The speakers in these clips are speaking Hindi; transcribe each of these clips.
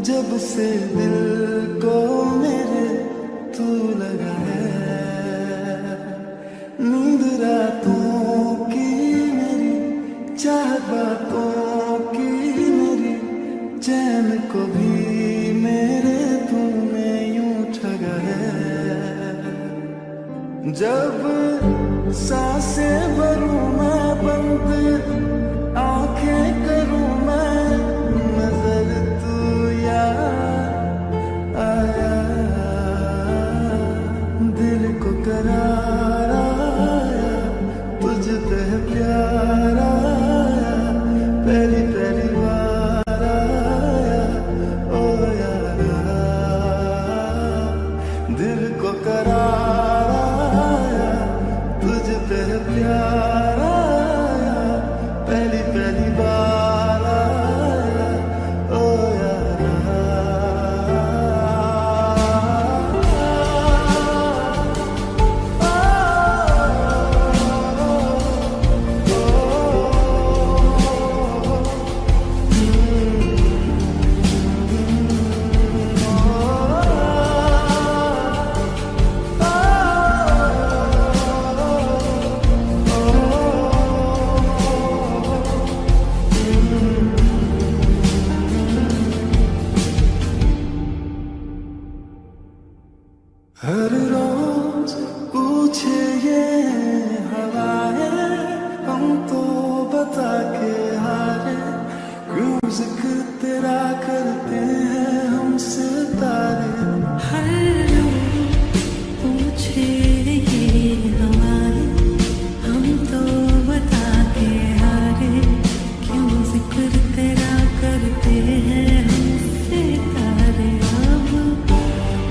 जब से दिल को मेरे तू लगा है, नींद रातों की मेरी, चाहत बातों की मेरी, चैन को भी मेरे तूने यूं ठगा है। जब सांसें भरूं मैं बंद, आंखें करूं मैं नजर, तू याद आया, दिल को करार आया, तुझ पे प्यार आया, पहली पहली बार आया, ओ यारा, दिल को करार आया, तुझ पे प्यार आया, पहली पहली बार आया, ओ यारा। हर रोज पूछे ये हवाएं, हम तो बता के हारे, क्यों जिक्र तेरा करते हैं हम सितारे। हर रोज पूछे ये हवाएं, हम तो बता के हारे, क्यों जिक्र तेरा करते हैं हम सितारे। अब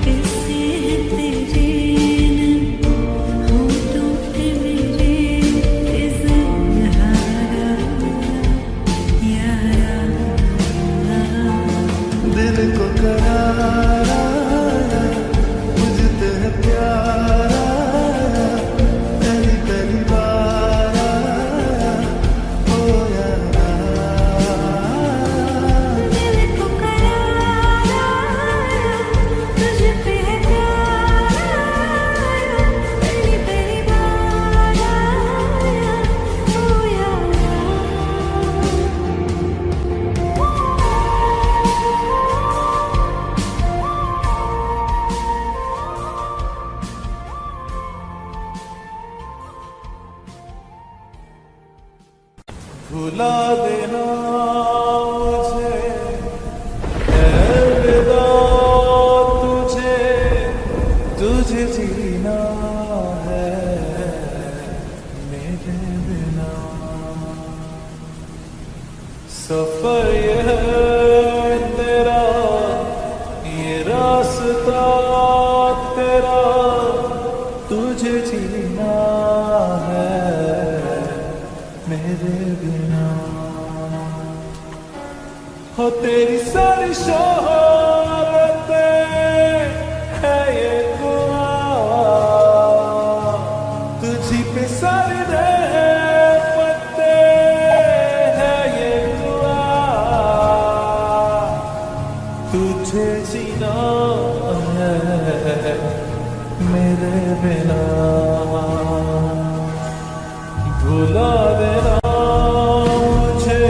कैसे तेरे होठों पे मेरे इज़हारा यारा, दिल को करार आया, मुझ पे प्यार आया, पहली पहली बार आया, ओ यारा, दिल को करार आया, तुझ पे प्यार आया, पहली पहली बार आया, ओ यारा। भुला देना मुझे, अलविदा तुझे, तुझे जीना है मेरे बिना। सफर ये है तेरा, ये रास्ता तेरा, तुझे जीना है मेरे बिना। हो तेरी सारी शोहरतें है ये दुआ, तुझी पे सारी रहमतें है ये दुआ, तुझे जीना है मेरे बिना। भुला देना मुझे,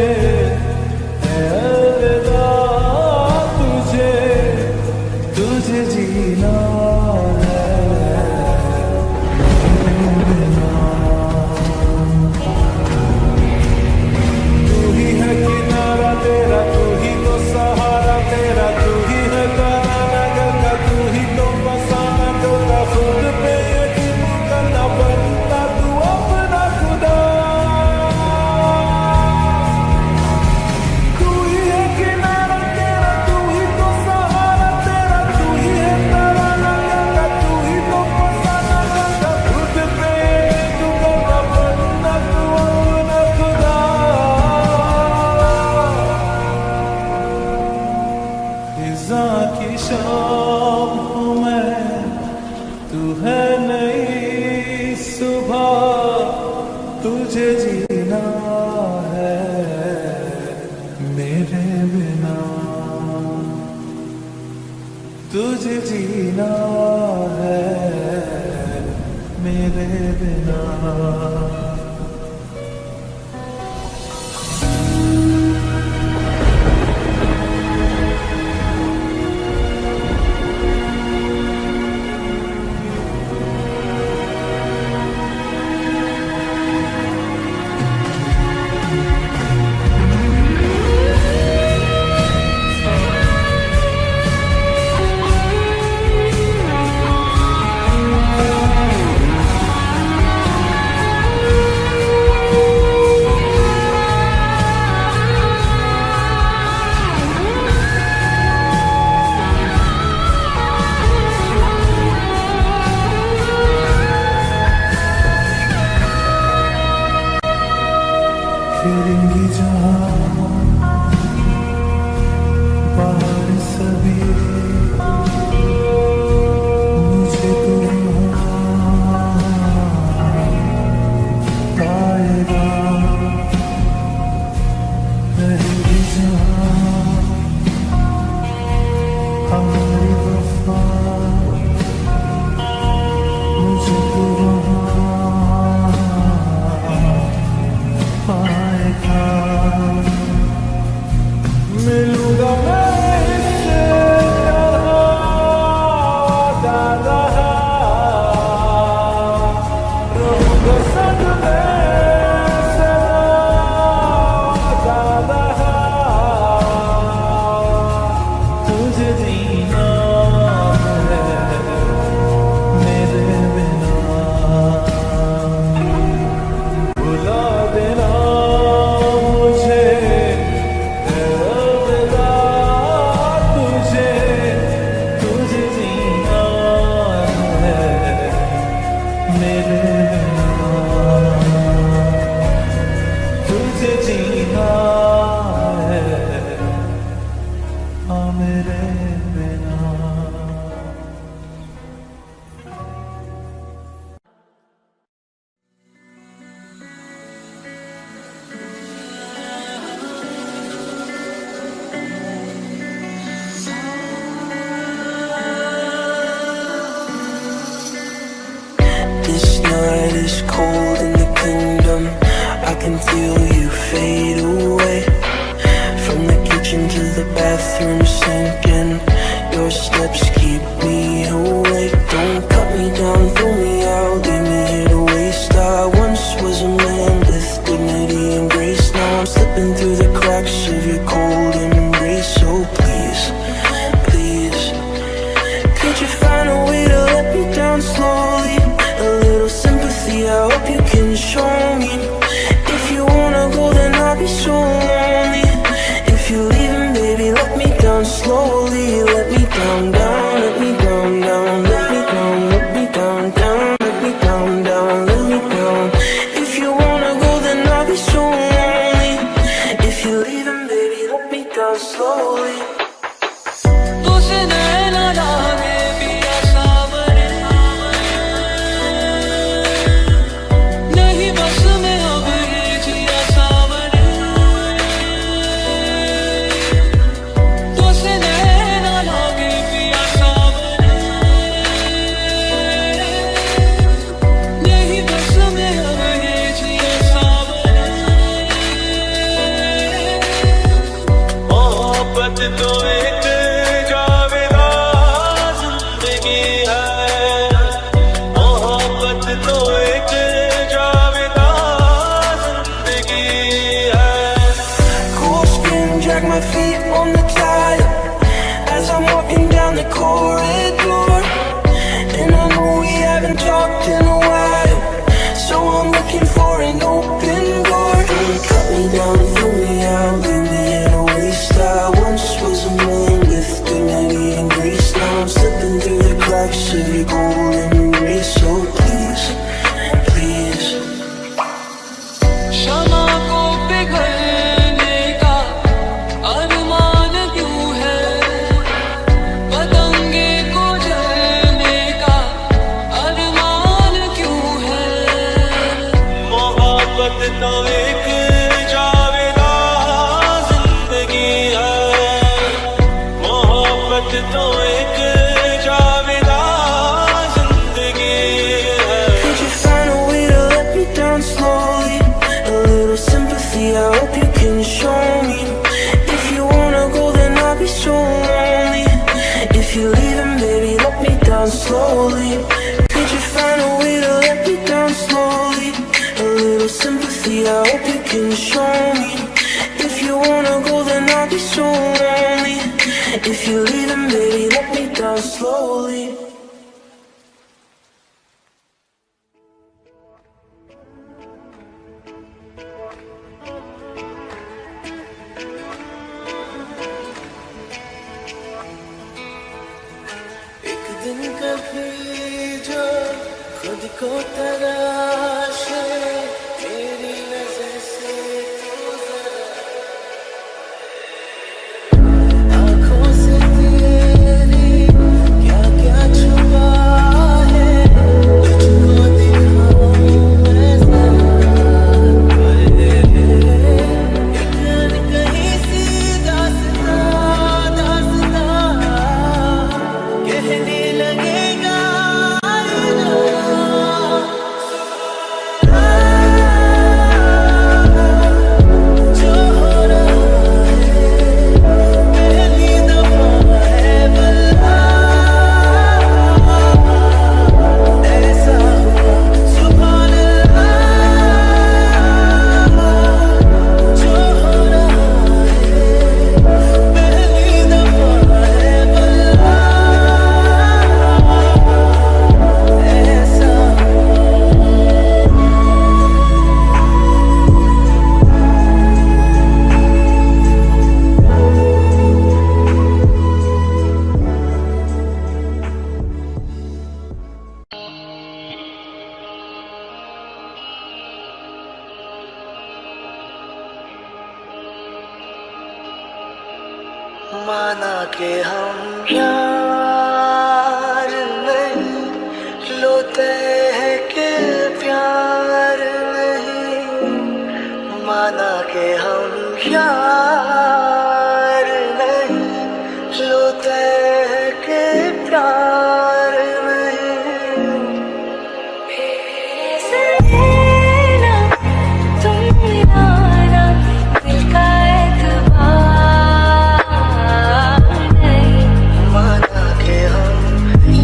अलविदा तुझे, तुझे जीना है मेरे बिना। तू ही है किनारा तेरा, तू ही तो सहारा तेरा, तू ही है तारा नगर का, तू ही तो फसाना का, खुद पे यकीन करना बनता तू अपना खुदा। तू ही है किनारा तेरा, तू ही तो सहारा तेरा, तू ही है तारा नगर का, तू ही तो फसाना का, खुद पे यकीन करना बनता तू अपना खुदा। फिज़ा की शाम हूँ मैं, तू है नई सुबह, तुझे जीना है मेरे बिना। जीना है मेरे बिना। फिरेंगी जहाँ बाहर सभी मुझे तो पाएगा। रहेगी जहाँ हमारी वफा मुझे तो पाएगा। मिलूंगा मैं इससे ज्यादा रहा, रहूंगा संग में सदा रहा। तुझे जीना है मेरे बिना, भुला देना मुझे अलविदा। तुझे तुझे जीना है मेरे बिना, तुझे जीना है हाँ मेरे बिना। This night is cold in the kingdom. I can feel you fade away. From the kitchen to the bathroom sinking, your steps keep me awake. Don't cut me down, throw me out, leave me here to waste. I once was a man with dignity and grace. Now I'm slipping through the cracks of your cold embrace. So please, please, could you find a way to let me down slowly? A little sympathy, I hope you can show me. If you wanna go, then I'll be so lonely. If you're leaving, baby, let me down slowly. Let me down, down, let me down, down, let me down, let me down, down, let me down, down, let me down. If you wanna go, then I'll be so lonely. If you're leaving, baby, let me down slowly. तुझे नैना लागे पिया सावरे, नहीं बस में अब ये जिया सावरे। तुझे नैना लागे पिया सावरे, नहीं बस में अब ये जिया सावरे। मोहब्बत तो एक जावेदा जिंदगी है, मोहब्बत तो एक जावेदा जिंदगी है। Cool skin, drag my feet on the tile as I'm walking down the corridor. And I know we haven't talked in a while, so I'm looking for an open door. Don't cut me down, throw me out, leave me in a waste. I once was a man with dignity and grace. Now I'm slipping through the cracks of your golden embrace. So please, please, शमा को पिघलने का अरमान क्यों है, पतंगे को जलने का अरमान क्यों है। मोहब्बत तो एक जावेदा जिंदगी है, मोहब्बत तो एक Javeda show me. If you wanna go, then I'll be so lonely. If you're leaving, baby, let me down slowly. एक दिन कभी जो खुद को तराशे, मेरी नजर से तू जरा आँखों से तेरी क्या क्या छुपा है, तुझको दिखाऊं मैं जरा। एक अनकही सी दास्तां दास्तां कहने लगेगा जो हो रहा है पहली दफा है भला, ऐसा हुआ सुभान अल्लाह। जो हो रहा है पहली दफा है भला, ऐसा माना के हम यार नहीं, लोते हैं कि प्यार नहीं। माना के हम यार नहीं, लोते हैं कि प्यार नहीं। ना तुम मिलाना दिल का एतबार नहीं। माना के हम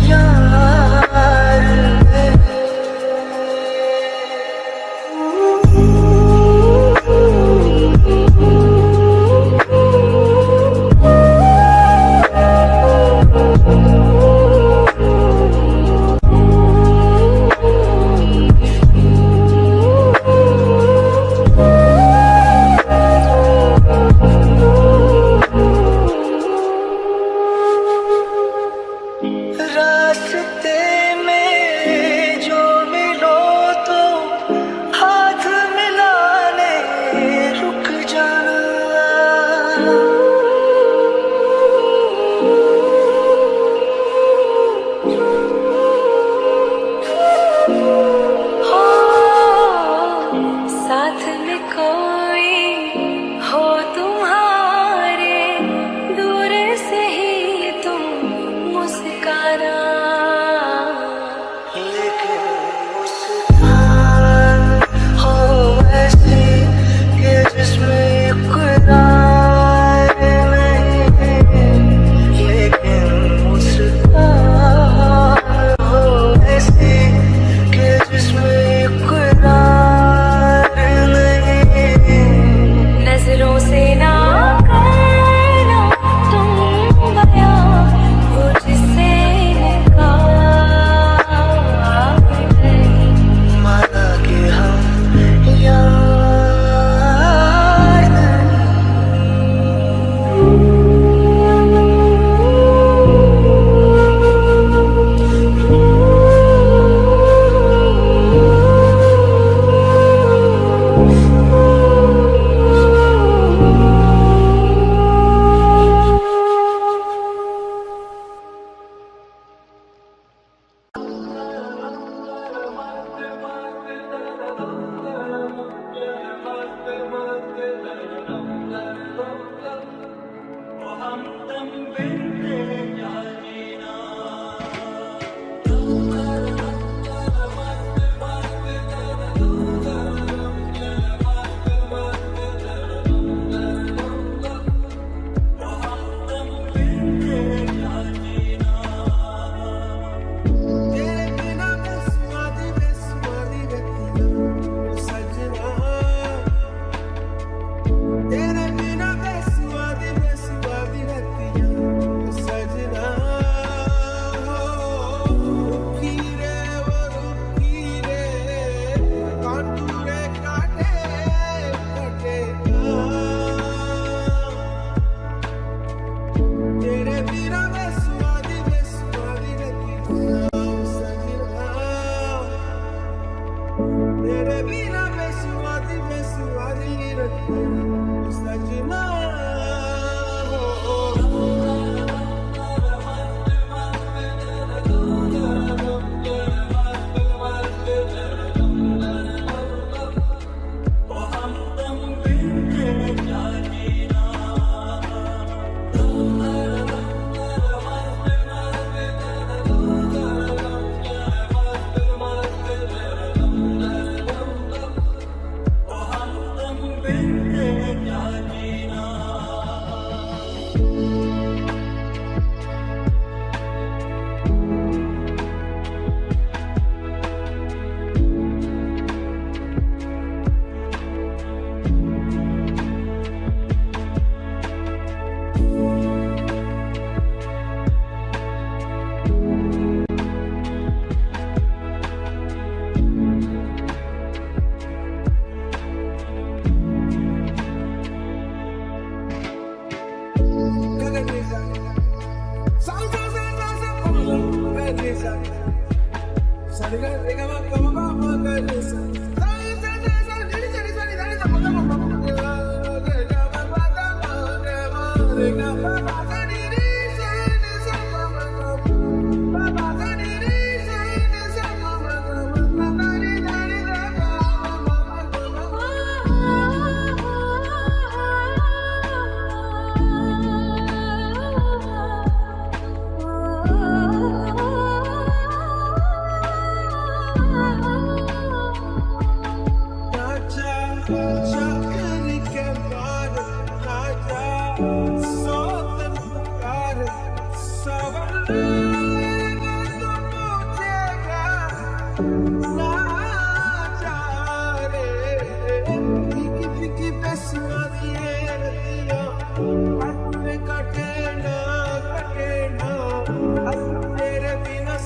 यार नहीं,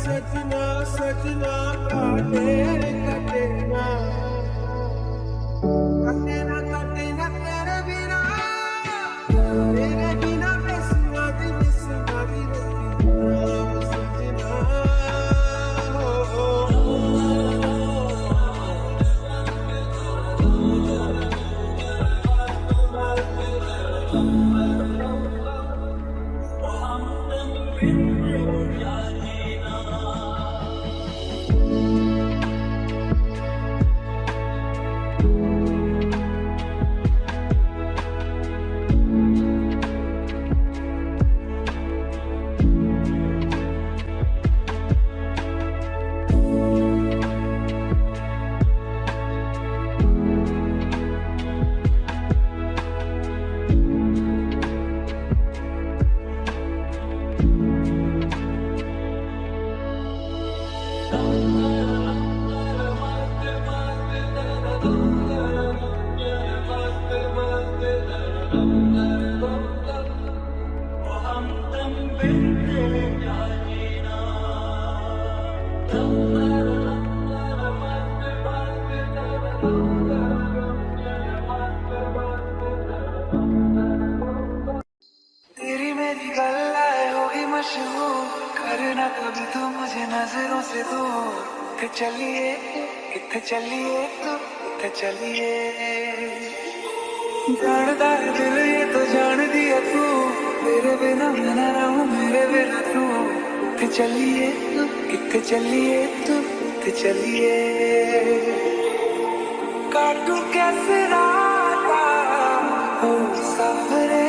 सजना सजना काटे कटे ना तेरे बिना बेसुरा दी रोती सजना तेरी मेरी गल्लाए होगी मशहूर, करना कभी तू मुझे नजरों से दूर। किथे चलिए तू किथे चलिए, जानदा है दिल ये तो जान दिया तू, तेरे बिना मैं ना रहूं मेरे बिना तू। किथे चलिए तू किथे चलिए तू किथे चलिए, काटू कैसे राता हो सावरे,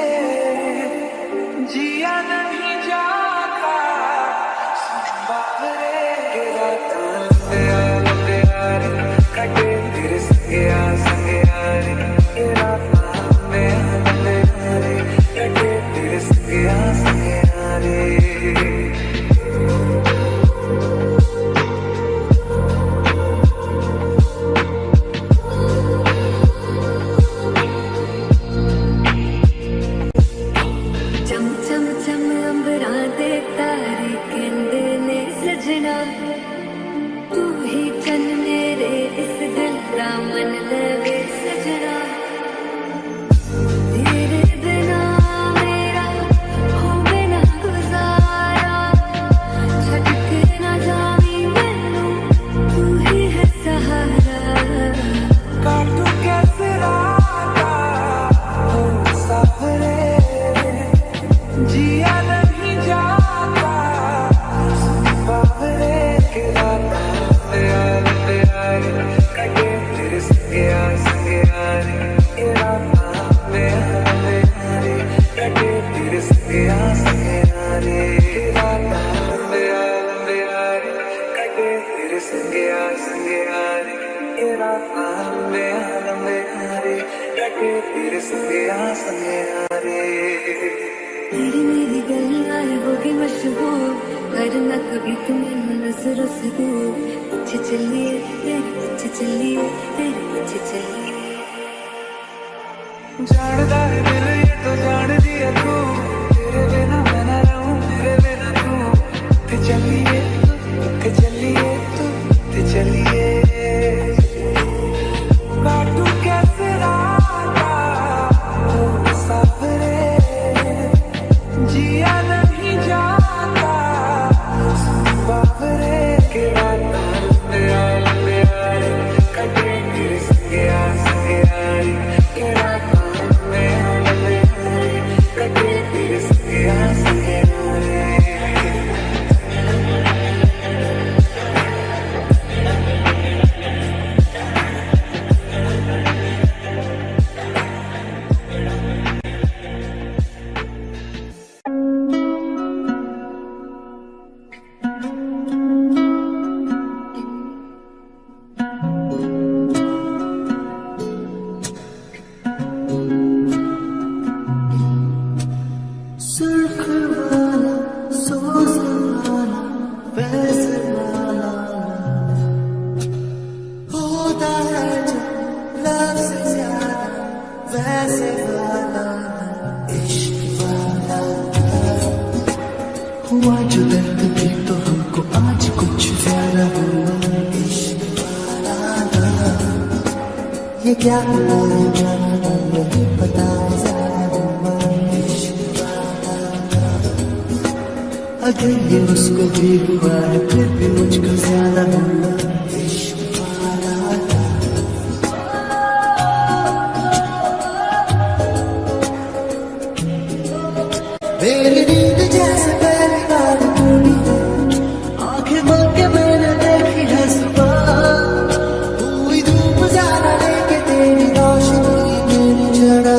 जिया नहीं जाता बावरे। लंबे यार कटे तेरे संगे यार, ये रात लंबे यार कटे तेरे संगे यार। तू ही चन मेरे इस दिल का मन लगे सजना, तेरे बिना मेरा हो बिना गुजारा, छट के ना जावी मैनू तू ही है सहारा। काटू कैसे राता हो सावरे, जिया नहीं जाता बावरे। कटे तेरे संगे यार, ये रात लंबे यार कटे तेरे संगे यार। ये रात लंबे यार कटे तेरे संगे यार, ये रात लंबे यार कटे तेरे संगे यार। तेरी मेरी गल्लाए होगी मशहूर, करना कभी तुम्हें नजरों से दूर। पीछे चलिए तेरे पीछे चलिए तेरे पीछे चलिए, जानदा है दिल ये तो जान दिया तू, तेरे बिना मैं ना रहूं मेरे बिना तू। किथे चलिए तू किथे चलिए, काटू कैसे राता हो सावरे, जिया नहीं जाता बावरे। हुआ जो दर्द भी तो हमको आज कुछ ज्यादा हुआ। ये क्या हुआ है क्या हुआ नहीं पता ज़रा हुआ। अगर ये उसको भी हुआ है फिर भी मुझको ज्यादा हुआ। मेरी नींद जैसे पहली बार टूटी है, आंखें मार के मैंने देखी है सुबह। हुई धूप ज्यादा लेके तेरी रोशनी मेरी जड़ा।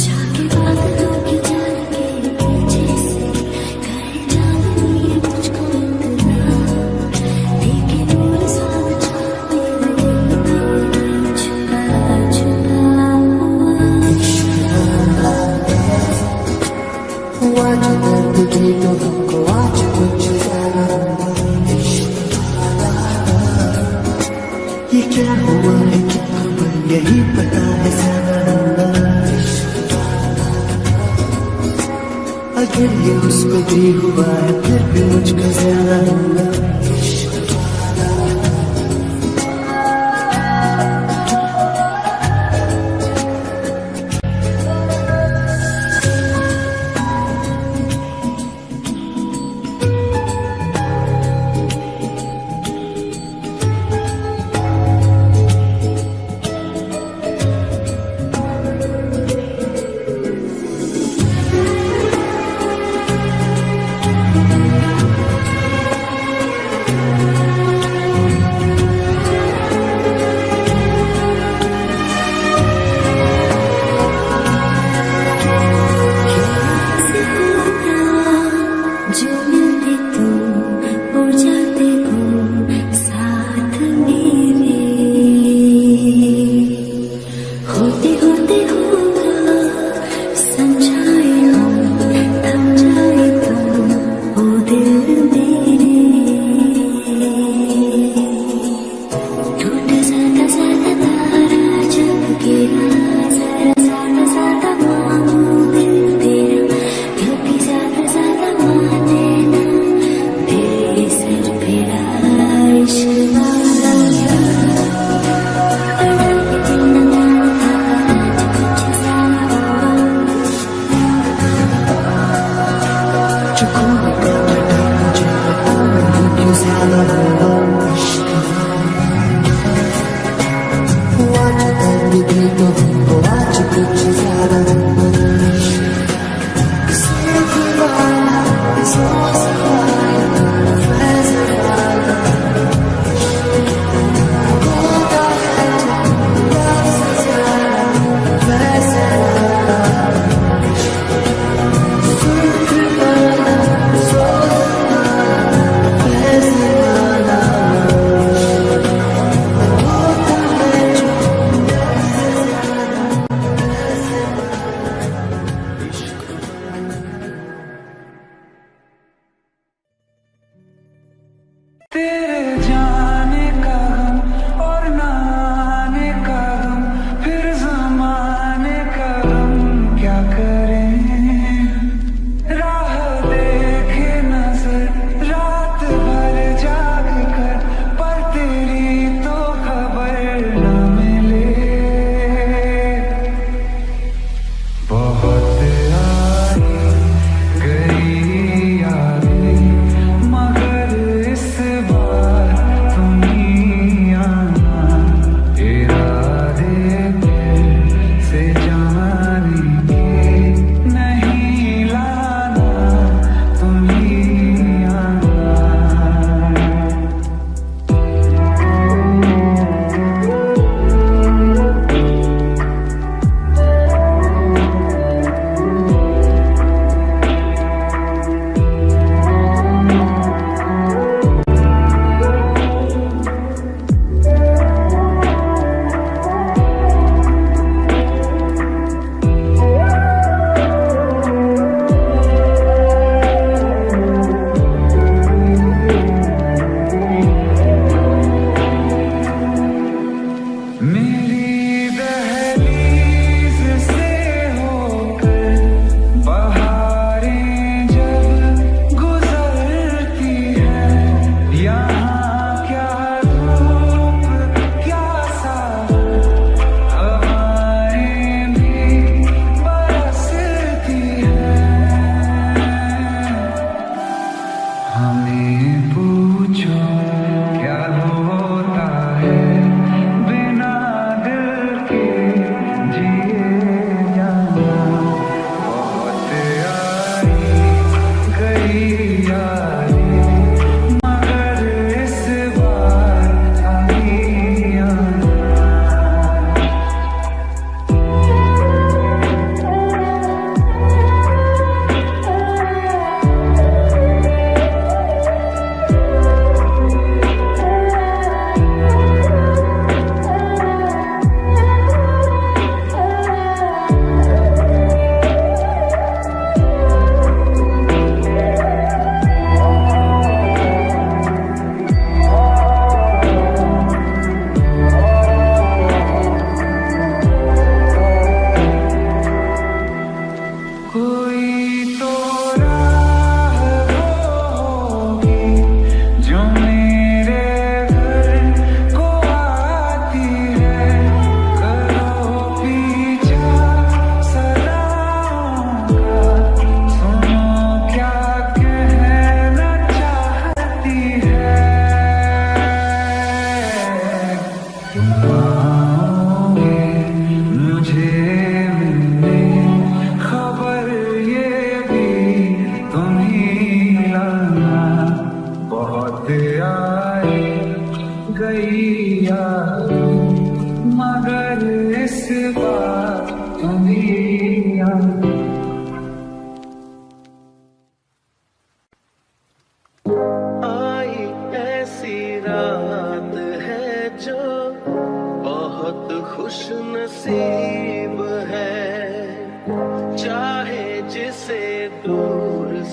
जाके बात होके जान के पीछे से करे जादू ये मुझको इतना। लेकिन और साथ चाहते रहे छुपा छुपा। हुआ जो दर्द भी तो हमको आज कुछ ज्यादा हुआ। ये क्या हुआ है क्या खबर यही पता है ज्यादा हुआ। अगर ये उसको भी हुआ है फिर भी मुझको ज्यादा हुआ।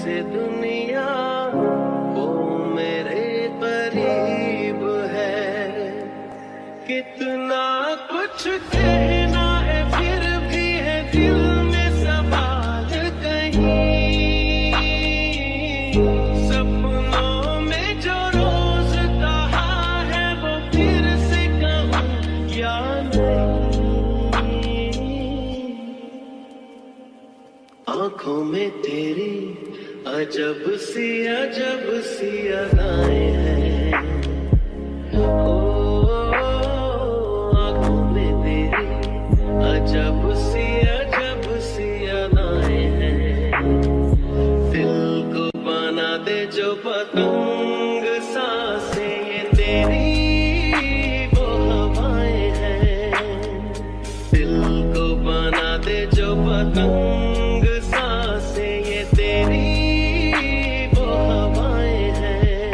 से दुनिया वो मेरे करीब है। कितना कुछ कहना है फिर भी है दिल में सवाल कहीं। सपनों में जो रोज कहा है वो फिर से कहूँ या नहीं। आँखों में तेरी अजब सी अदाएं हैं। ओ आँखों में तेरी अजब सी अदाएं हैं। दिल को बना दे जो पतंग सांसें ये तेरी वो हवाएं हैं। दिल को बना दे जो पतंग सांसें ये तेरी वो हवाएं हैं।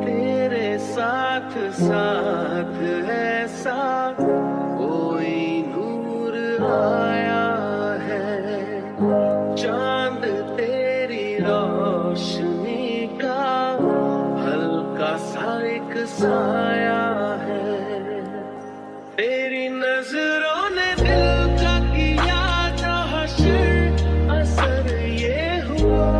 तेरे साथ साथ ऐसा कोई नूर आया है। चांद तेरी रोशनी का हल्का सा एक साया है। तेरी नजरों ने दिल का किया था हश्र, असर ये हुआ।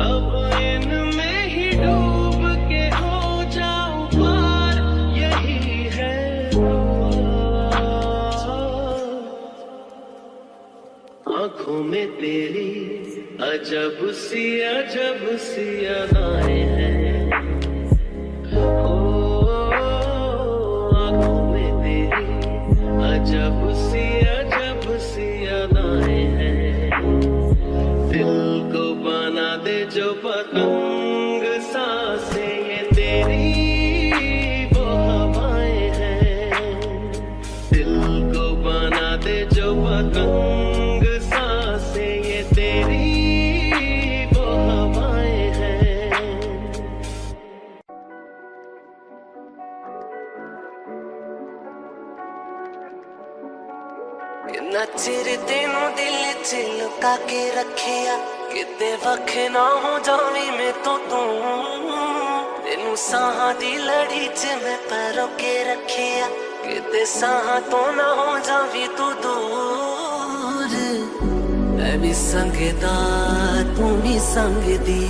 अब इनमें ही डूब के हो जाऊं पार, यही है आँखों में तेरी अजब सी अदाएं हैं। ओ आँखों में तेरी अजब सी अदाएं हैं। दिल को बना दे जो पतंग सांसें ये तेरी वो हवाएं हैं। दिल को बना दे जो पतंग सांसें ये तेरी वो हवाएं हैं। किन्ना चिर तेनू दिल च लुका के रखिया, किते वख ना हो जावी मैं तो तू। तेनू साहां दी लड़ी च मैं परो के रखिया, किते साहां तो ना हो जावी तू दूर। मैं भी संगदा तू भी संगदी,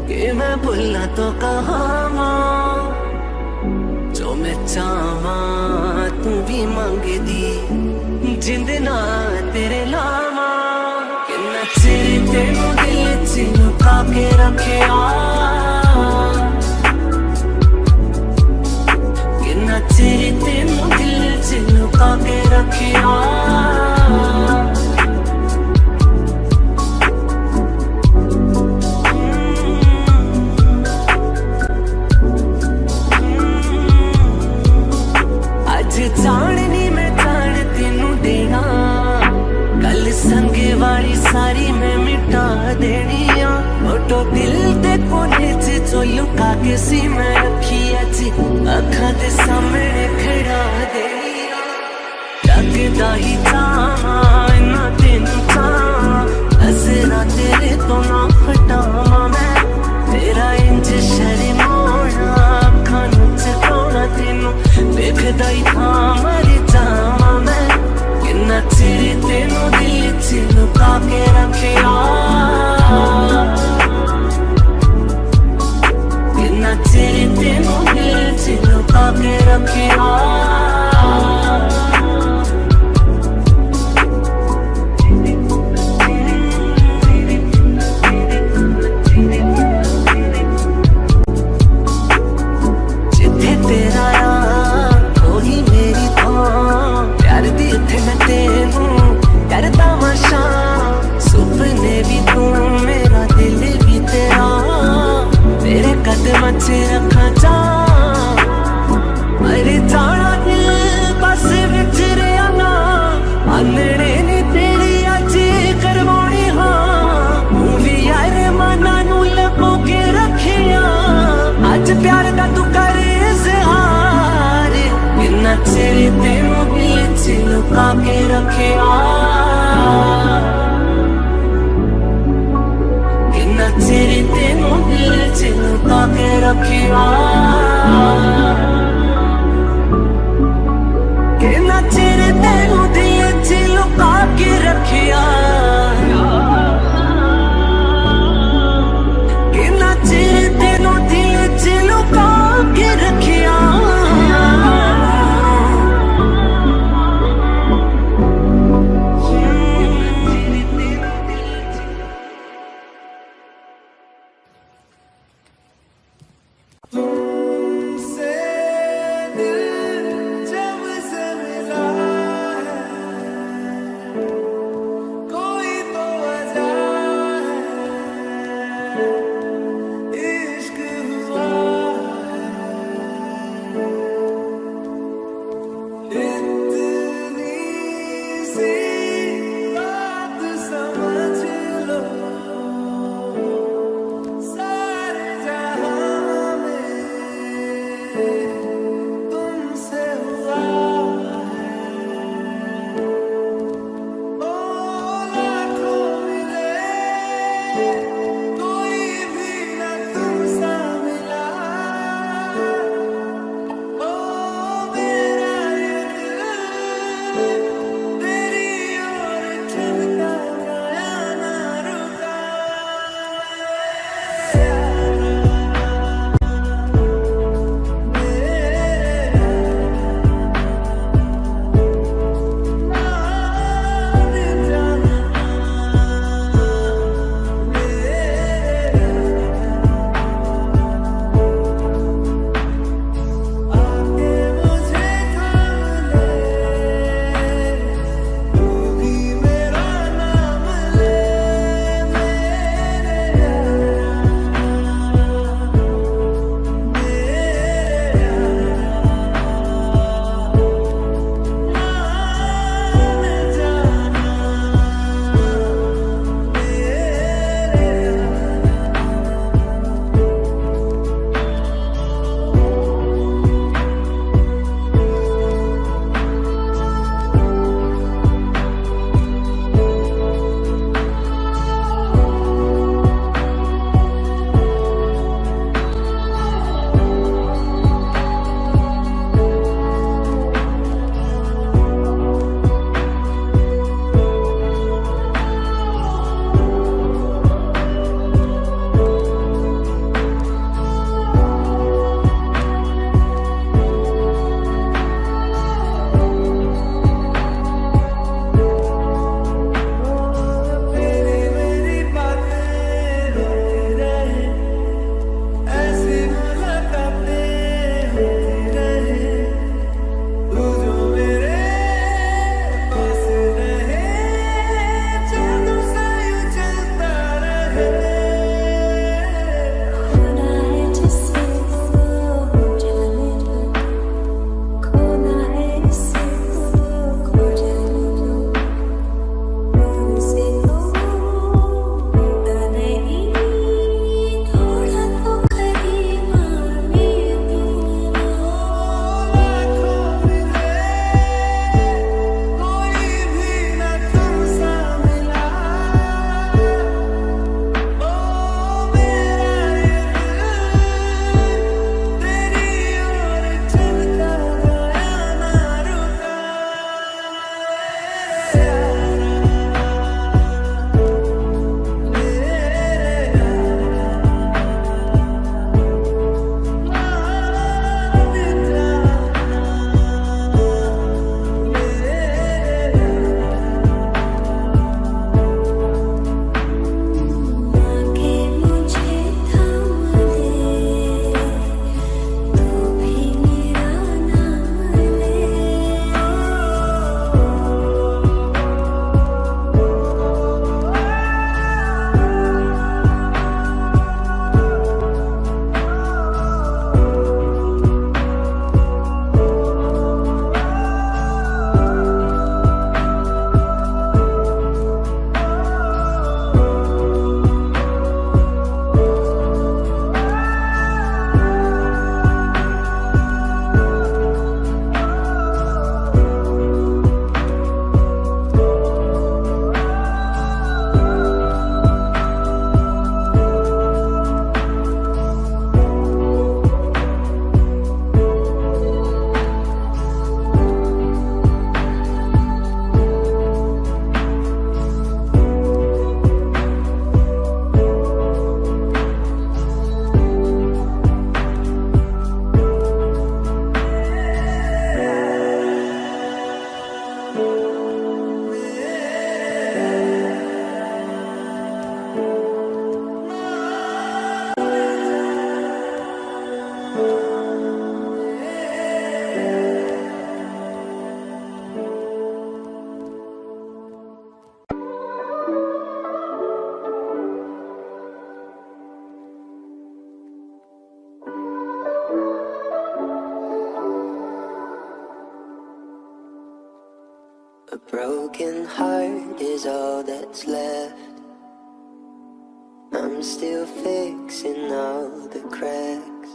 कि मैं भुला तो कहां जो मैं चाहवा तू भी मंगदी। जिंद ना तेरे लावा, किन्ना चिर तेनू दिल च लुका के रखिया। किन्ना चिर तेनू दिल च लुका के रखिया। जानी मैं जान तेनू देना, गल संगे वाली सारी मैं मिटा देनी आ। फोटो दिल ते कोने च जो लुका के सी मैं रखी अज अखां दे सामने खड़ा देनी आ। जगदा ही चाहां ना तेनू चाहां, नजरां तेरे तो ना हटावां मैं। तेरा इंज शर्माना अखां नू चुकाउणा तेनू देखदा ही था मर जावां मैं। किन्ना चिर तेनू दिल च लुका के रखिया। किन्ना चिर तेनू दिल च लुका के रखिया। रखा जा अरे जाना दिल बस विच रिया ना, आंदड़े ने तेरी अज करवानी। हाँ तू भी यार मना नू लपो के रखिया, अज प्यार दा तू करे इज़हार। किन्ना चिर तेनू दिल च लुका के रखिया। रखिया कि ना चिर तेनू दिल च लुका के रखिया कि ना चिर तेनू दिल च लुका के रखिया तुमसे दिल जब से मिला है, A broken heart is all that's left. I'm still fixing all the cracks.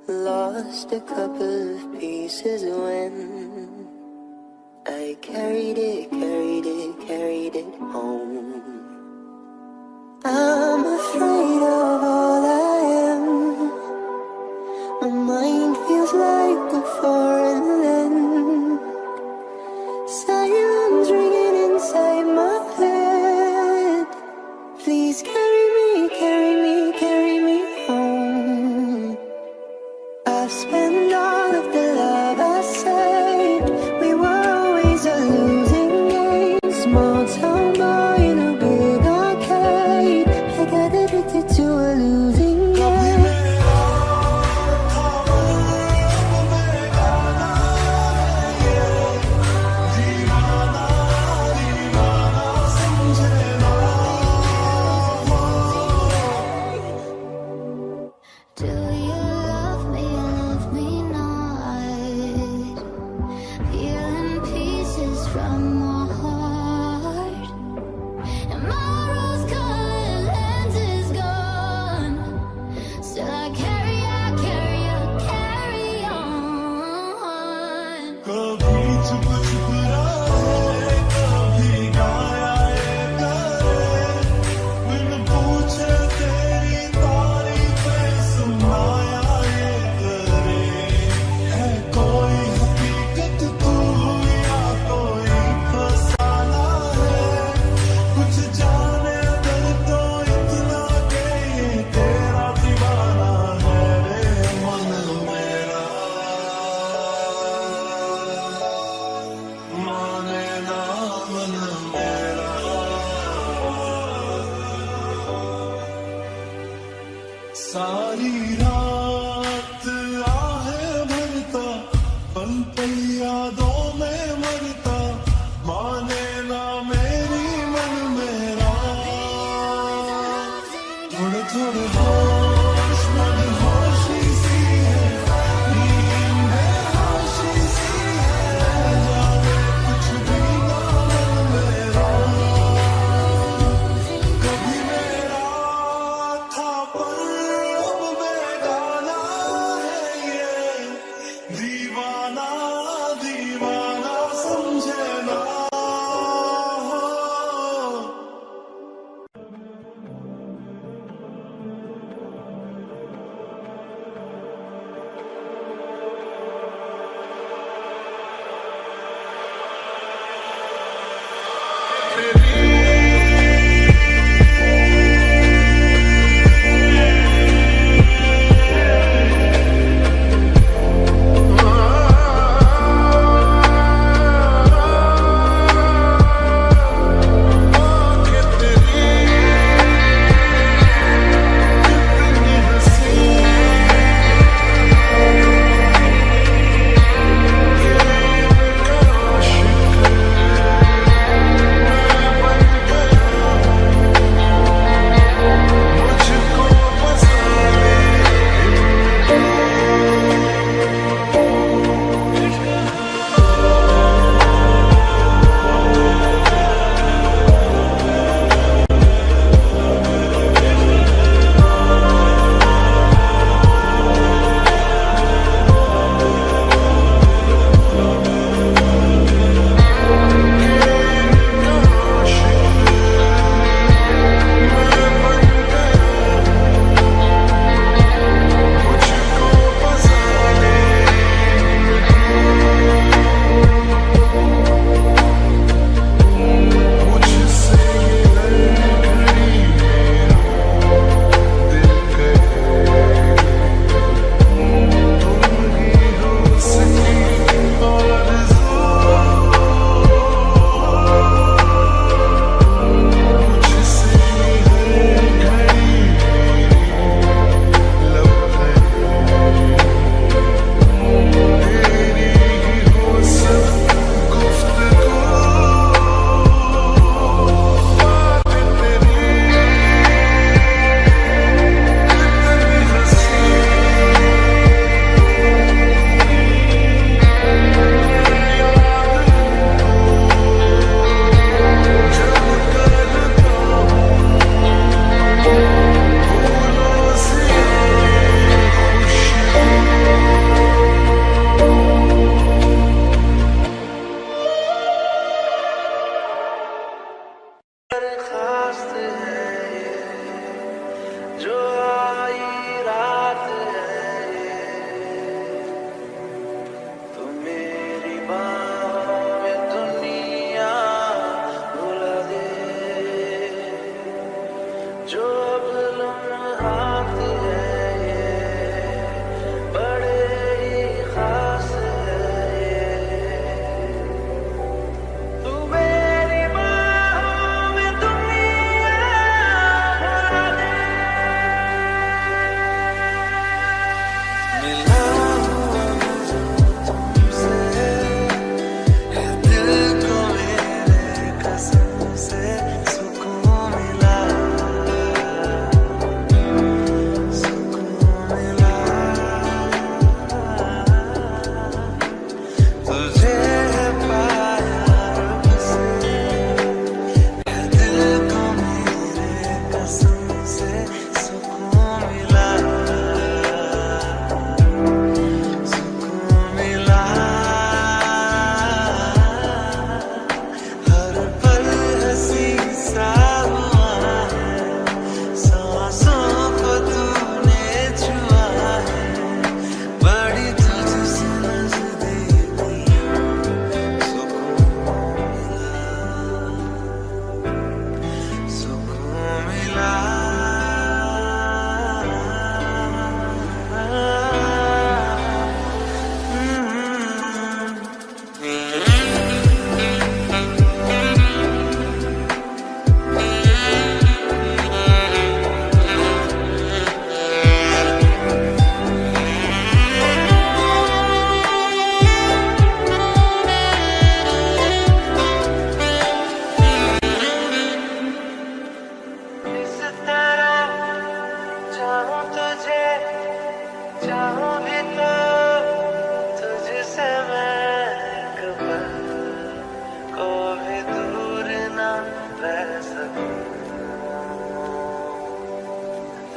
Lost a couple of pieces when I carried it home. I'm afraid of all I am. My mind feels like a foreign land. Silence ringing inside my head. Please carry me home. I've spent all of the love I saved. We were always a losing game. Small town boy in a big arcade. I got addicted to a losing game. Do you love me not? Feeling pieces from my heart, and my rose-colored lens is gone. Still I carry on. कभी चुप चुप रहे, कभी गाया ये करे। बिन पूछे तेरी तारीफें सुनाया ये करे। है कोई हकीकत तू या कोई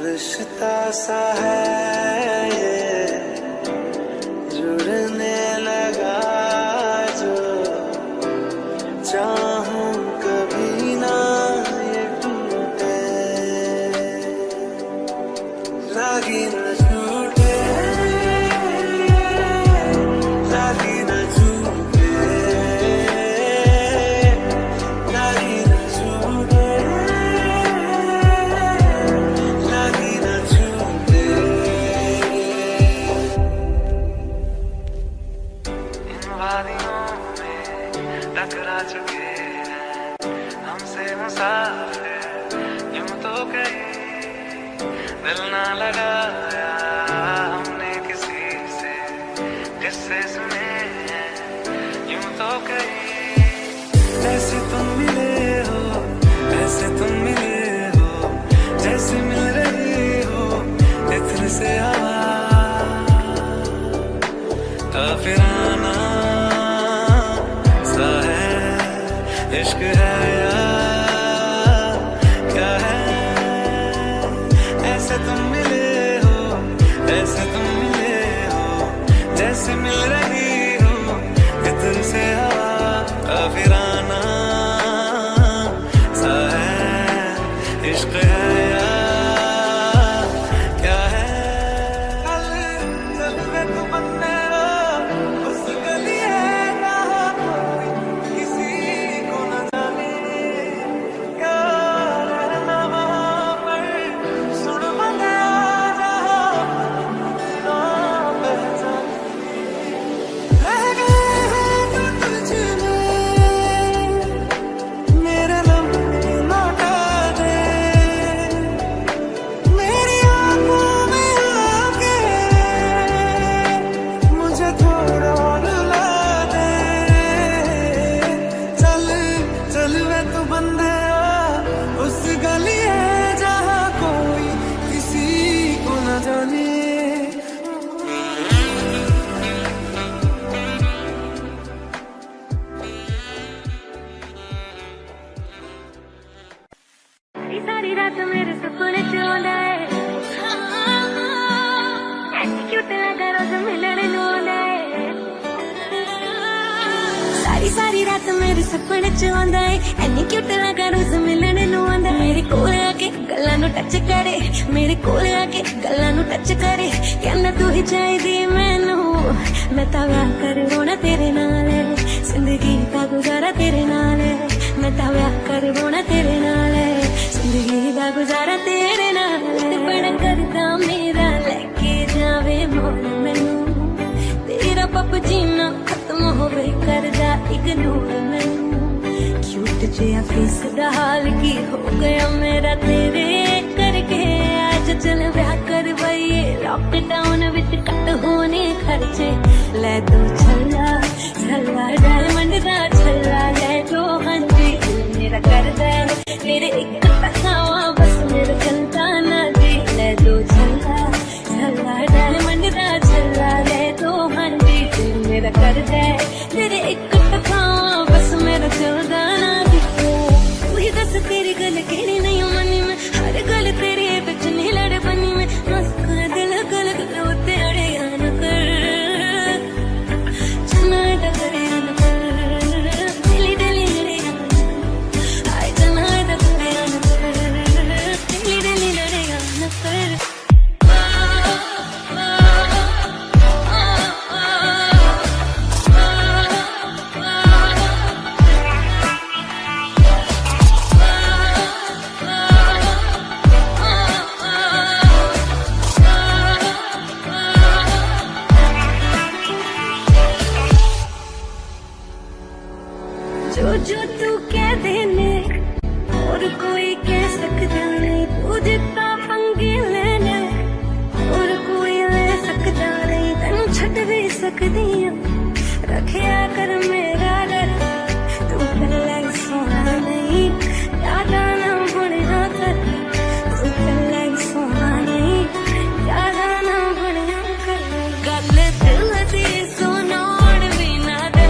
रिश्ता सा है ये जुड़ने लगा जो चाहूं कभी ना ये टूटे लागी न छूटे लागी न छूटे लागी न छूटे लागी न छूटे इन वादियों में टकरा चुके हैं हमसे मुसाफिर यूं तो कहीं दिल ना लगाया हमने किसी से किससे सुने हैं यूं तो कहीं ऐसे तुम मिले हो ऐसे तुम मिले हो जैसे मिल रही हो इत्र से हवा काफिराना सा है इश्क है या क्या है ऐसे तुम मिले हो ऐसे तुम मिले हो जैसे मिल रही हो इत्र से हवा काफिराना सा है इश्क है या क्या है चल वे तू बनने उस गली है जहाँ कोई किसी को न जाने क्या रहना वहाँ पर सुन बंदा जहाँ ना पहचाने रह गए हैं जो तुझ में मेरे लम्हे लौटा दे मेरी आंखों में आके मुझे थोड़ा रुला दे चल चल वे तू बंदे उस गली है जहाँ कोई किसी को न जाने सारी रात मेरे सपने च आंदा है क्यूट लगा रोज मिलने नूं आंदा है सारी रात मेरे सपने च आंदा है एनी क्यूट लगा रोज मिलने नूं आंदा मेरे कोल आके गल्लां नूं टच करे मेरे कोल आके गल्लां नूं टच करे कहंदा तू ही चाहिदी मैनू मैं तां व्याह करवाउणा तेरे नाल जिंदगी दा गुजारा तेरे नाल मैं तां व्याह करवाउणा तेरे नाल जिंदगी दा गुजारा तेरे नाल बड़ा करदा मेरा लेके जावे मोड़ मैनू तेरा पप जीना खत्म होवे करदा इग्नोर मैनू क्यूट जिहा फेस दा हाल की हो गया मेरा तेरे करके आज चल ब्याह करवाइए लॉकडाउन विच कट होने खर्चे ले दो छल्ला छल्ला डायमंड दा छल्ला ले दो हाँ जी दिल मेरा करदा मेरे एक तकावा बस मेरा चलता ना जी ले दो छल्ला छल्ला डायमंड दा छल्ला ले दो हाँ जी दिल मेरा करदा मेरे एक तकावा बस मेरा चलता ना जी तू ही दस तेरी गल केड़ी नहीं मनी में हर गल तेरी बिच नहीं लड़ बनी में मस्का दिल गल गल उते अड़े न कर चना डरे न कर दिली दिली लड़े आय चना डरे न कर दिली दिली लड़े न कर जो तू कह देने और कोई कह सकता नहीं तू जितना पंगे लेने और कोई ले सकता नहीं तेनू छड़ भी सकदी रखिया कर मेरा डर तू कल्ला सोना नहीं यादा ना बनया कर तू कल्ला सोना नहीं यादा ना बनया कर गल दिल दी सुनाउण भी ना दे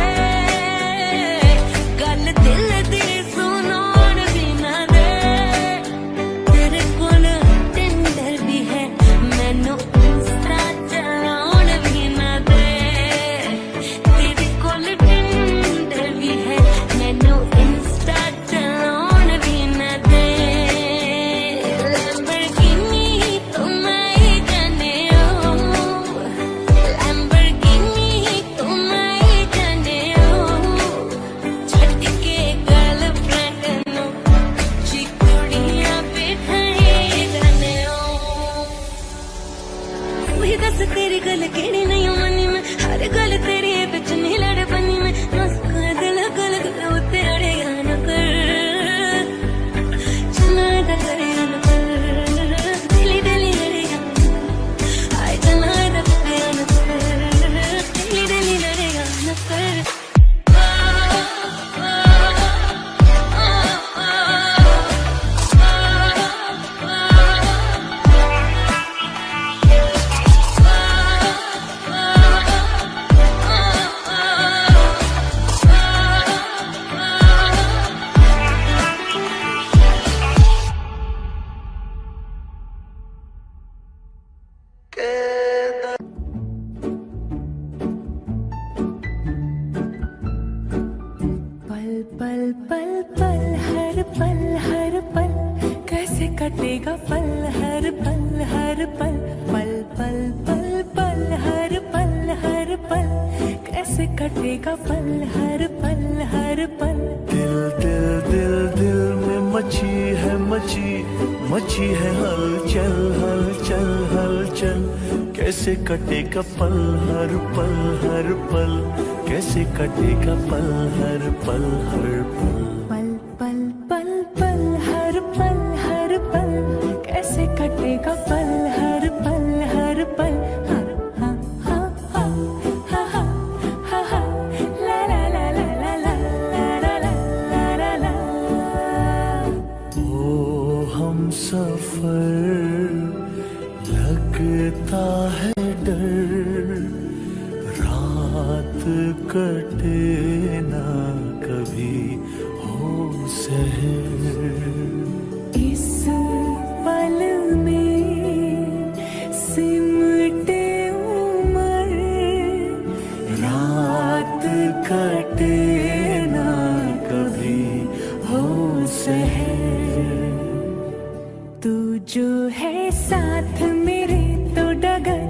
गल दिल दी सुनाउण भी ना दे तेरे कोल टेंडर पल पल पल हर पल कैसे कटेगा पल हर पल पल पल पल पल हर पल कैसे कटेगा पल हर पल दिल दिल दिल दिल में मची है हलचल हलचल हलचल कैसे कटेगा पल हर पल कैसे कटेगा पल हर पल पल पल पल पल हर पल कैसे कटेगा पल हर पल हाँ हाँ हाँ हाँ हाँ हाँ हाँ ला ला ला ला ला ला ला ला ला। ओ हम सफर लगता है डर रात कटे ना कभी हो सहर इस पल में सिमटे उमर रात कटे ना कभी हो सहर तू जो है साथ मेरे तो डगर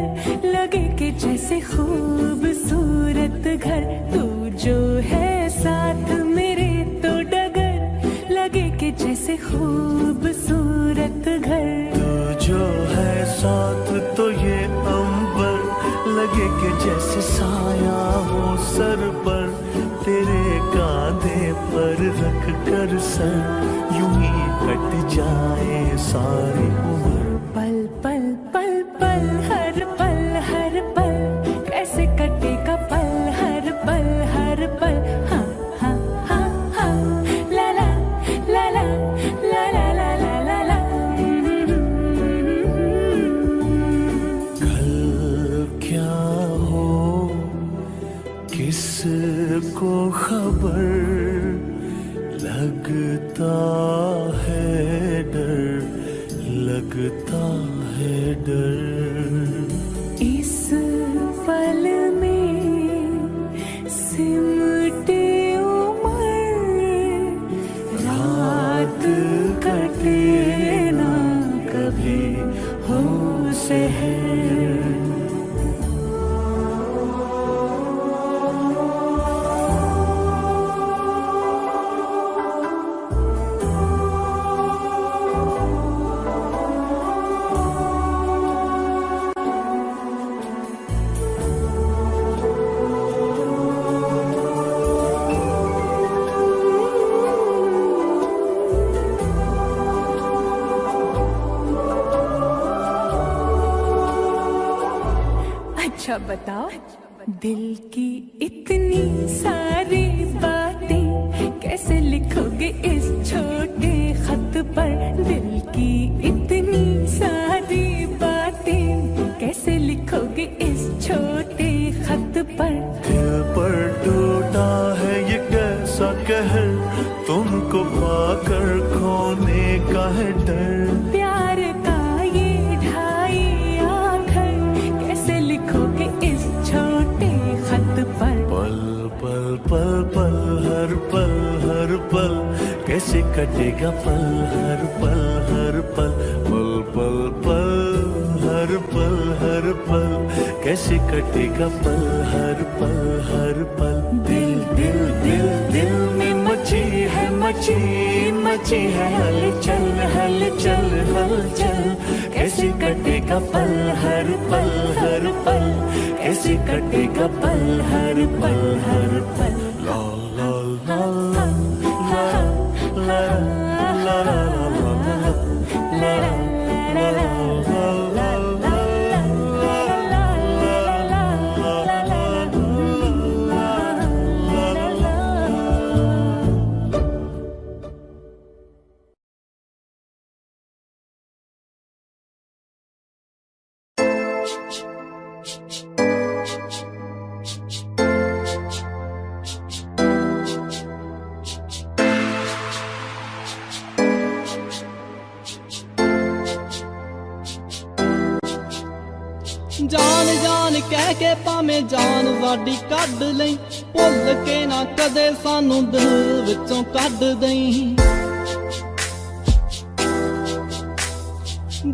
लगे कि जैसे खूबसूरत घर तू जो है साथ मेरे तो डगर लगे कि जैसे खूबसूरत घर तू जो है साथ तो ये अंबर लगे कि जैसे साया हो सर पर तेरे कांधे पर रख कर सर यूं ही कट जाए सारी उम्र पल पल पल पल हर पल कैसे कटेगा पल हर पल हाँ हाँ हाँ हाँ ला ला ला ला ला ला ला ला ला ला। कल क्या हो किसको खबर लगता है डर इस पल में सिमटे उमर रात कटे ना कभी हो सहर अच्छा बताओ दिल की इतनी सारी बातें कैसे लिखोगे इस छोटे खत पर दिल की इतनी सारी बातें कैसे लिखोगे इस छोटे खत पर दिल पर टूटा है ये कैसा कहर तुमको पाकर खोने का है डर प्यार का ये ढाई आखर कैसे लिखोगे इस छोटे खत पर पल पल पल पल हर पल कैसे कटेगा पल हर पल पल पल पल कैसे कटेगा पल हर पल दिल दिल दिल दिल में मची है हलचल हलचल हलचल कैसे कटेगा पल हर पल कैसे कटेगा पल हर पल ला ला ला ला ला ला ला ला ला ला जान जान कह के भावें जान वाडी कढ लई ਭੁੱਲ ਕੇ ਨਾ ਕਦੇ ਸਾਨੂੰ ਦਿਲ ਵਿੱਚੋਂ ਕੱਢ ਦਈਂ।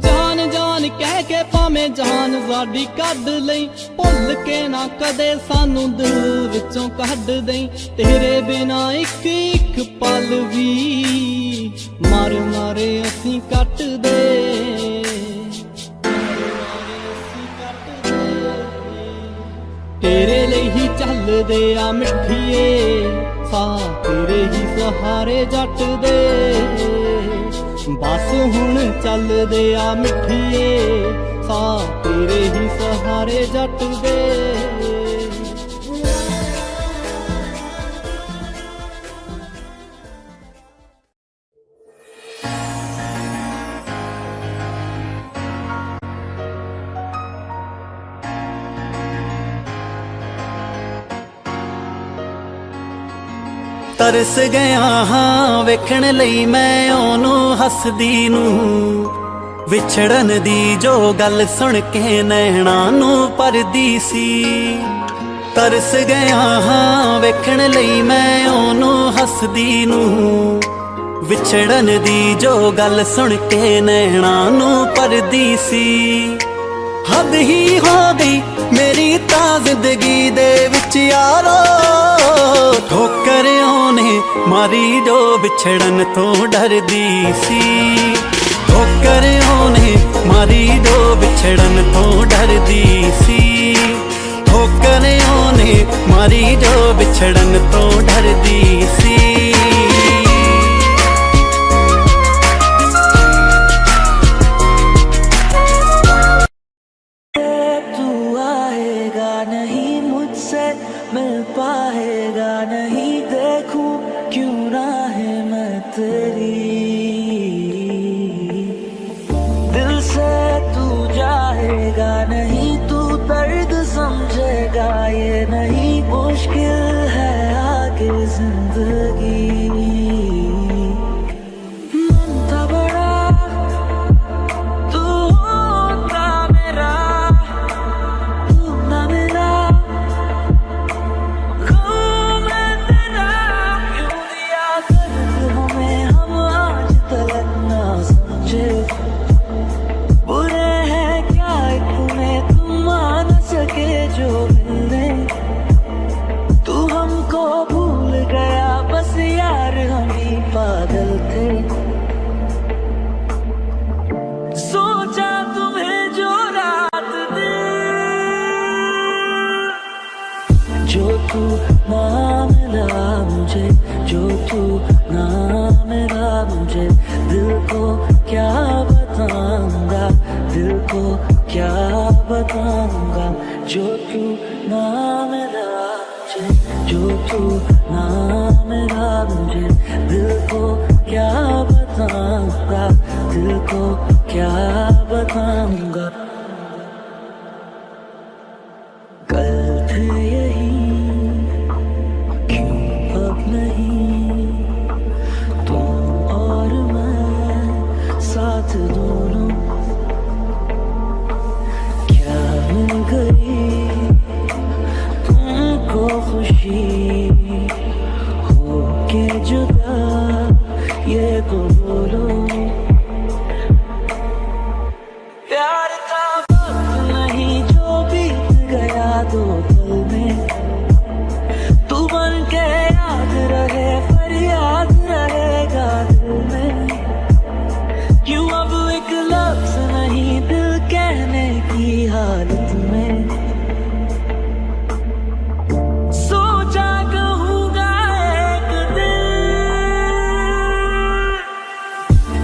ਜਾਨ ਜਾਨ ਕਹਿ ਕੇ ਭਾਵੇਂ ਜਾਨ ਸਾਡੀ ਕੱਢ ਲਈ, ਭੁੱਲ ਕੇ ਨਾ ਕਦੇ ਸਾਨੂੰ ਦਿਲ ਵਿੱਚੋਂ ਕੱਢ ਦਈਂ। ਤੇਰੇ ਬਿਨਾ ਇੱਕ ਇੱਕ ਪਲ ਵੀ ਮਾਰੇ ਮਾਰੇ ਅਸੀਂ ਕੱਟਦੇ। ਤੇਰੇ ਲਈ ਹੀ ਚੱਲਦੇ ਆ ਮਿੱਠੀਏ ਸਾਹ, ਤੇਰੇ ਹੀ ਸਹਾਰੇ ਜੱਟ ਦੇ। ਬਸ ਹੁਣ ਚੱਲਦੇ ਆ ਮਿੱਠੀਏ ਸਾਹ, ਤੇਰੇ ਹੀ ਸਹਾਰੇ ਜੱਟ ਦੇ। ਤਰਸ ਗਿਆ ਹਾਂ ਵੇਖਣ ਲਈ ਮੈਂ ਉਹਨੂੰ ਹੱਸਦੀ ਨੂੰ, ਵਿਛੜਨ ਦੀ ਜੋ ਗੱਲ ਸੁਣ ਕੇ ਨੈਣਾਂ ਨੂੰ ਭਰਦੀ ਸੀ। ਤਰਸ ਗਿਆ ਹਾਂ ਵੇਖਣ ਲਈ ਮੈਂ ਉਹਨੂੰ ਹੱਸਦੀ ਨੂੰ, ਵਿਛੜਨ ਦੀ ਜੋ ਗੱਲ ਸੁਣ ਕੇ ਨੈਣਾਂ ਨੂੰ ਭਰਦੀ ਸੀ। ਹੱਦ ਹੀ ਹੋ ਗਈ ਮੇਰੀ ਤਾਂ ਜ਼ਿੰਦਗੀ ਦੇ ਵਿੱਚ ਯਾਰੋ, ਠੋਕਰ ਉਹਨੇ ਮਾਰੀ ਜੋ ਵਿਛੜਨ ਤੋਂ ਡਰਦੀ ਸੀ। ਠੋਕਰ ਉਹਨੇ ਮਾਰੀ ਜੋ ਵਿਛੜਨ ਤੋਂ ਡਰਦੀ ਸੀ। ਠੋਕਰ ਉਹਨੇ ਮਾਰੀ ਜੋ ਵਿਛੜਨ ਤੋਂ ਡਰਦੀ ਸੀ। मिल पाएगा नहीं, देखूं क्यों ना है मैं तेरी। दिल से तू जाएगा नहीं, तू दर्द समझेगा ये नहीं, मुश्किल है आगे जिंदगी। मन था बड़ा तू होता मेरा, तू ना मेरा बुरे हैं क्या इतने तुम मान सके जो मिलने। तू हमको भूल गया बस यार हम ही पागल थे। सोचा तुम्हें जो रात दे, जो तू ना मिला मुझे, जो तू ना मिला मुझे, दिल को क्या बताऊंगा, दिल को क्या बताऊंगा। जो तू ना मिला मुझे, जो तू ना मिला मुझे, दिल को क्या बताऊंगा, दिल को क्या बताऊंगा। कल थे यही क्यों अब नहीं, तुम और मैं साथ दोनों। क्या मिल गई तुमको खुशी हो के जुदा, ये तो बोलो। प्यार का वक्त नहीं जो बीत गया दो पल में, तू बन के याद रहे फरियाद रहेगा दिल में। क्यों अब एक लफ्ज़ नहीं दिल कहने की हालत में, सोचा कहूँगा एक दिन।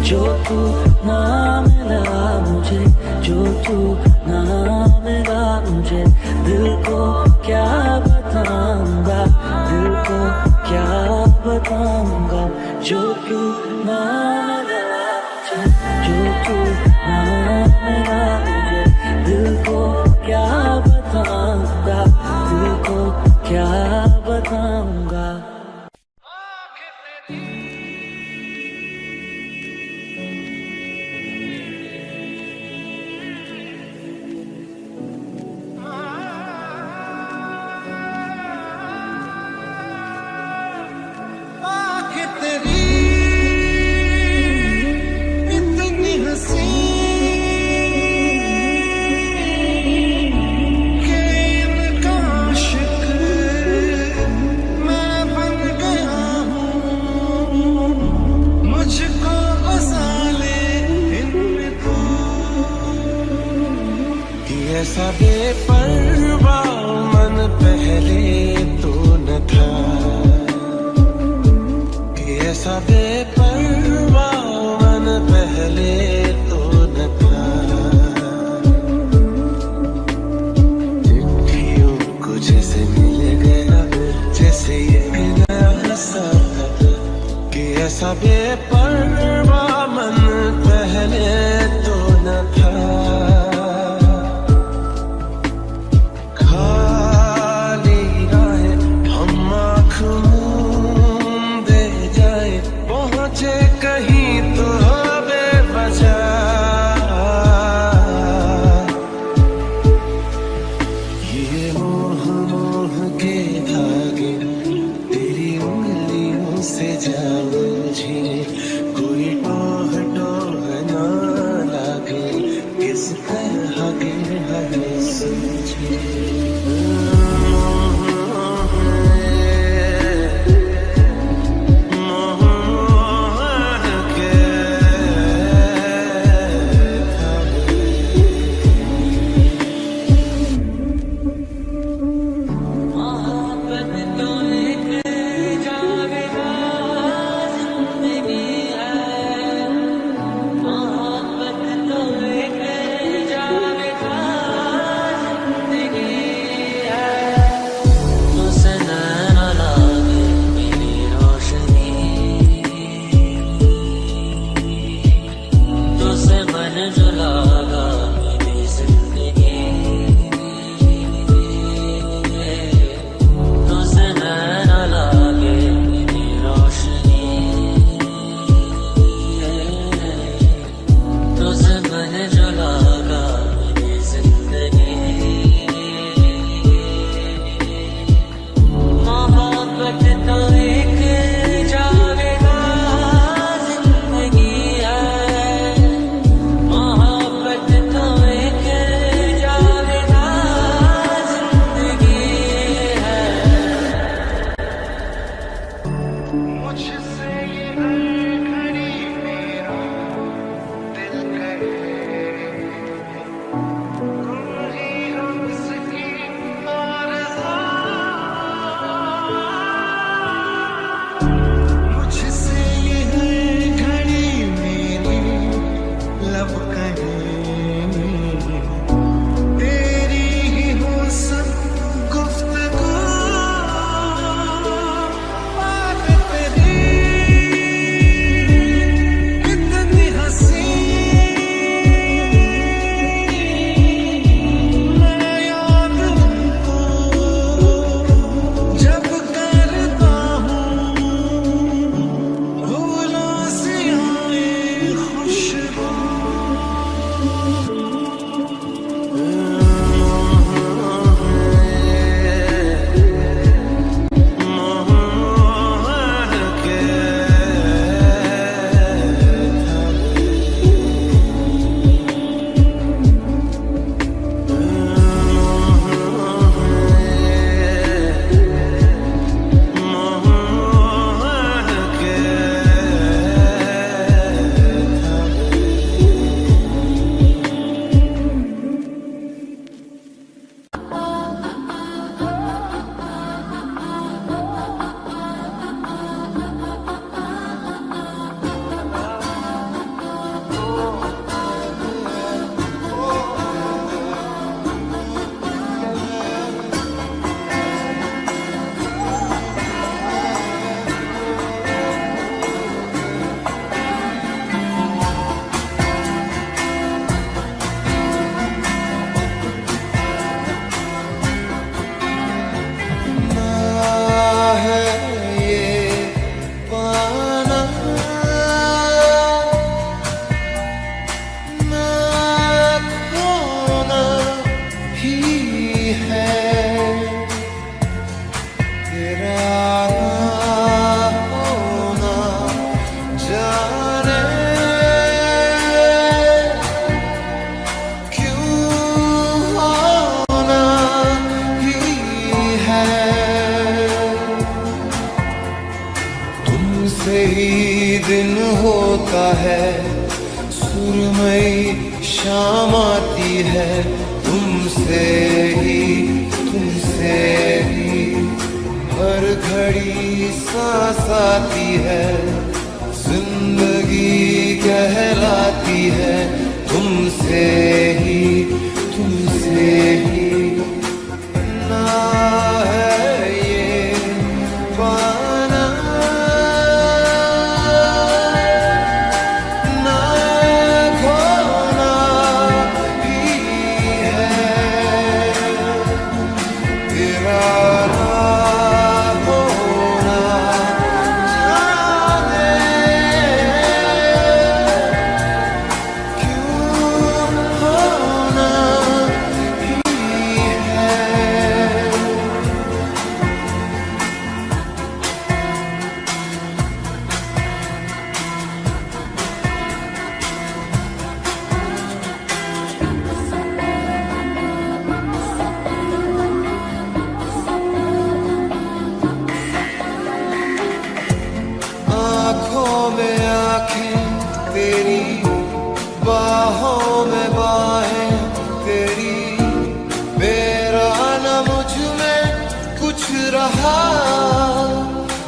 जो तू ना मिला मुझे, जो तू ना मिला मुझे, दिल को क्या बताऊंगा, दिल को क्या बताऊंगा। जो तू ना मिला मुझे, जो तू ना मिला मुझे, दिल को क्या बताऊंगा, दिल को क्या बताऊंगा। ऐसा बेपरवा मन पहले तो न था, कि ऐसा बेपरवा मन पहले तो न था। चिट्ठियों को जैसे मिल गया, जैसे ये नया सा था, कि ऐसा बेपरवा मन पहले तो न था। कहीं तो बेवजह ये मोह मोह के धागे तेरी उंगलियों से जा उलझे, कोई टोह टोह ना लागे, किस तरह के हमें सूझे। दिन होता है, सुरमई शाम आती है, तुमसे ही हर घड़ी सांस आती है, जिंदगी कहलाती है। तुमसे ही ना है ये पाना, ना खोना ही है। तेरा ना होना जाने क्यों होना ही है। आँखों में आँखें तेरी, बाहों में बाहें तेरी, मेरा न मुझ में कुछ रहा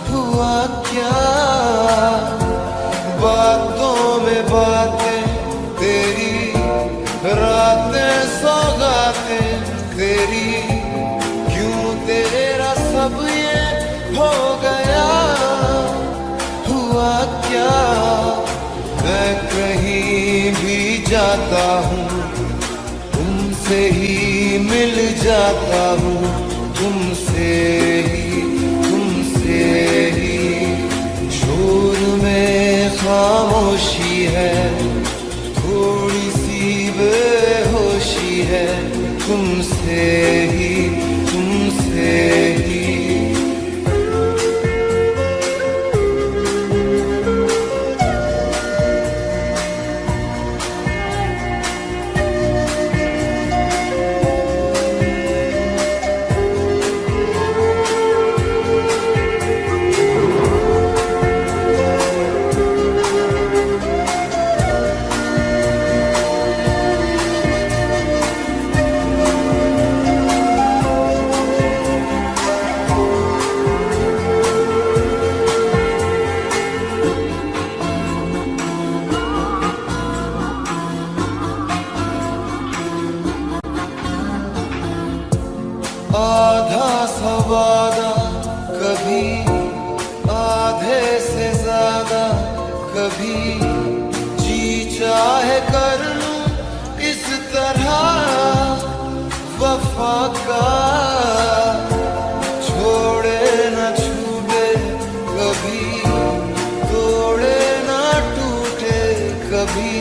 हुआ क्या। बातों में बातें तेरी, रातें सौगातें तेरी, क्यों तेरा सब ये हो गया हुआ क्या। मैं कहीं भी जाता हूँ, तुमसे ही मिल जाता हूँ। तुमसे ही शोर में खामोशी है, थोड़ी सी बेहोशी है। तुमसे ही आधा सवादा, कभी आधे से ज्यादा, कभी जी चाहे कर लूं इस तरह वफा का। छोड़े न छूटे कभी, तोड़े न टूटे कभी,